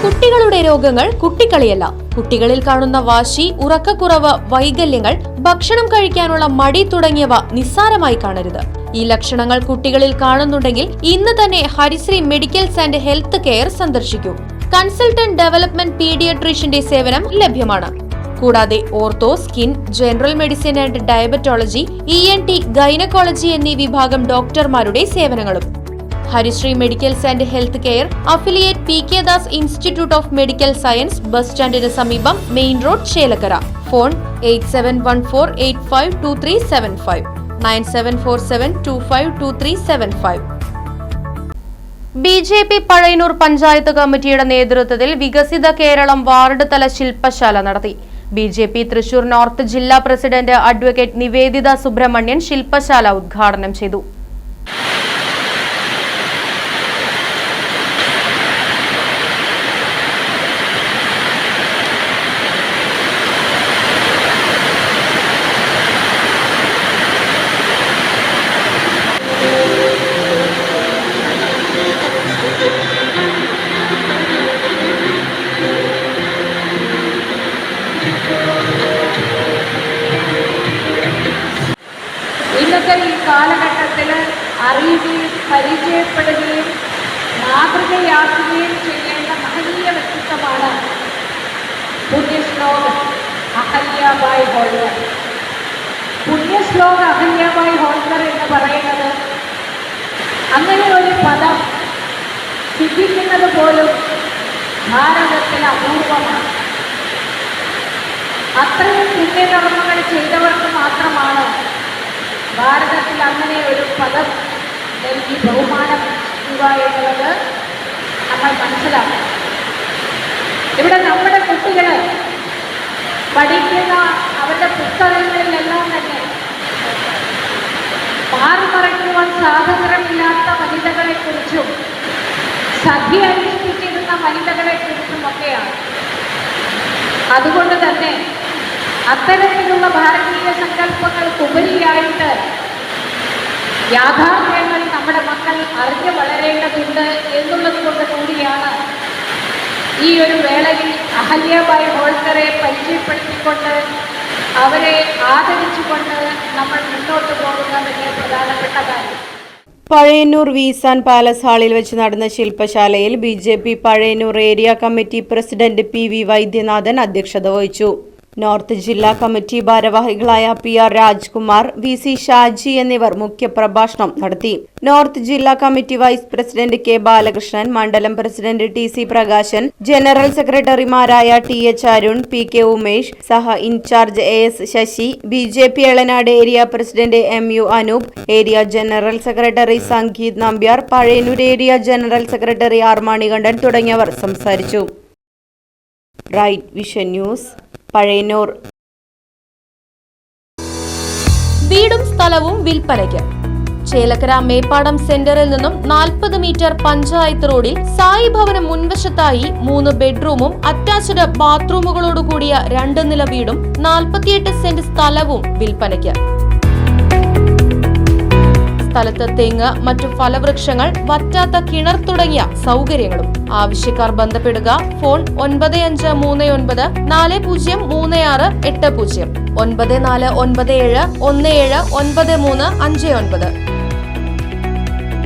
കുട്ടികളുടെ രോഗങ്ങൾ കുട്ടിക്കളിയല്ല. കുട്ടികളിൽ കാണുന്ന വാശി, ഉറക്കക്കുറവ്, വൈകല്യങ്ങൾ, ഭക്ഷണം കഴിക്കാനുള്ള മടി തുടങ്ങിയവ നിസ്സാരമായി കാണരുത്. ഈ ലക്ഷണങ്ങൾ കുട്ടികളിൽ കാണുന്നുണ്ടെങ്കിൽ ഇന്ന് തന്നെ Harishree medicals and health care സന്ദർശിക്കൂ. കൺസൾട്ടന്റ് ഡെവലപ്മെന്റ് പീഡിയാട്രീഷ്യന്റെ സേവനം ലഭ്യമാണ്. കൂടാതെ ortho, skin, general medicine and diabetology, ENT, gynaecology എന്നീ വിഭാഗം ഡോക്ടർമാരുടെ സേവനങ്ങളും. Harishree medicals and health care, affiliate PK Das institute of medical science, bus സ്റ്റാൻഡിന് സമീപം, main road, Chelakkara. Phone 8714852375 9747252375. BJP Pazhayannur panchayat കമ്മിറ്റിയുടെ നേതൃത്വത്തിൽ വികസിത കേരളം വാർഡ് തല ശില്പശാല നടത്തി. BJP തൃശൂർ നോർത്ത് ജില്ലാ പ്രസിഡന്റ് അഡ്വക്കേറ്റ് നിവേദിത സുബ്രഹ്മണ്യൻ ശില്പശാല ഉദ്ഘാടനം ചെയ്തു. ഇന്നത്തെ ഈ കാലഘട്ടത്തിൽ അറിയുകയും പരിചയപ്പെടുകയും മാതൃകയാക്കുകയും ചെയ്യേണ്ട മഹനീയ വ്യക്തിത്വമാണ് പുണ്യശ്ലോക അഹല്യാബായി ഹോൾക്കർ. പുണ്യശ്ലോക അഹല്യാബായി ഹോൾക്കർ എന്ന് പറയുന്നത് അങ്ങനെ ഒരു പദം സിദ്ധിക്കുന്നത് പോലും ഭാരതത്തിൽ അപൂർവമാണ്. അത്രയും പുണ്യകർമ്മങ്ങൾ ചെയ്തവർക്ക് മാത്രമാണ് ഭാരതത്തിൽ അങ്ങനെ ഒരു പദം നൽകി ബഹുമാനപ്പെടുത്തുക എന്നുള്ളത് നമ്മൾ മനസ്സിലാക്കണം. ഇവിടെ നമ്മുടെ കുട്ടികൾ പഠിക്കുന്ന അവരുടെ പുസ്തകങ്ങളിലെല്ലാം തന്നെ മാറിമറയ്ക്കുവാൻ സ്വാതന്ത്ര്യമില്ലാത്ത വനിതകളെക്കുറിച്ചും സഖി അനുഷ്ഠിച്ചിരുന്ന വനിതകളെക്കുറിച്ചുമൊക്കെയാണ്. അതുകൊണ്ട് തന്നെ അത്തരത്തിലുള്ള ഭാരതീയ സങ്കല്പങ്ങൾക്കുപരിയായിട്ട് യാഥാർത്ഥ്യങ്ങൾ നമ്മുടെ മക്കൾ അറിഞ്ഞു വളരേണ്ടതുണ്ട് എന്നുള്ളത് കൊണ്ട് കൂടിയാണ് ഈ ഒരു വേളയിൽ അഹല്യാബായി ഹോൾക്കറെ പരിചയപ്പെടുത്തിക്കൊണ്ട് അവരെ ആദരിച്ചുകൊണ്ട് നമ്മൾ മുന്നോട്ട് പോകുന്നതിന്റെ പ്രധാനപ്പെട്ട കാര്യം. പഴയന്നൂർ വീസാൻ പാലസ് ഹാളിൽ വെച്ച് നടന്ന ശില്പശാലയിൽ BJP Pazhayannur area committee president PV Vaidyanathan അധ്യക്ഷത വഹിച്ചു. നോർത്ത് ജില്ലാ കമ്മിറ്റി ഭാരവാഹികളായ PR രാജ്കുമാർ, VC ഷാജി എന്നിവർ മുഖ്യപ്രഭാഷണം നടത്തി. നോർത്ത് ജില്ലാ committee vice president K Balakrishnan, മണ്ഡലം പ്രസിഡന്റ് TC പ്രകാശൻ, ജനറൽ സെക്രട്ടറിമാരായ TH അരുൺ, PK ഉമേഷ്, സഹ incharge AS Sasi, BJP Elanad area president MU Anoop, area general secretary Sangeeth Nambiar, Pazhayannur area general secretary R Manikandan തുടങ്ങിയവർ സംസാരിച്ചു. Right vision news, Pazhayannur. വീടും സ്ഥലവും വിൽപ്പനയ്ക്ക്. ചേലക്കര മേപ്പാടം സെന്ററിൽ നിന്നും 40 മീറ്റർ പഞ്ചായത്ത് റോഡിൽ സായി ഭവനം മുൻവശത്തായി 3 ബെഡ്റൂമും അറ്റാച്ച്ഡ് ബാത്റൂമുകളോട് കൂടിയ 2 നില വീടും 48 സെന്റ് സ്ഥലവും വിൽപ്പനയ്ക്ക്. സ്ഥലത്ത് തെങ്ങ്, മറ്റു ഫലവൃക്ഷങ്ങൾ, വറ്റാത്ത കിണർ തുടങ്ങിയ സൗകര്യങ്ങളും. ആവശ്യക്കാർ ബന്ധപ്പെടുക. ഫോൺ 9539403680 9497179359.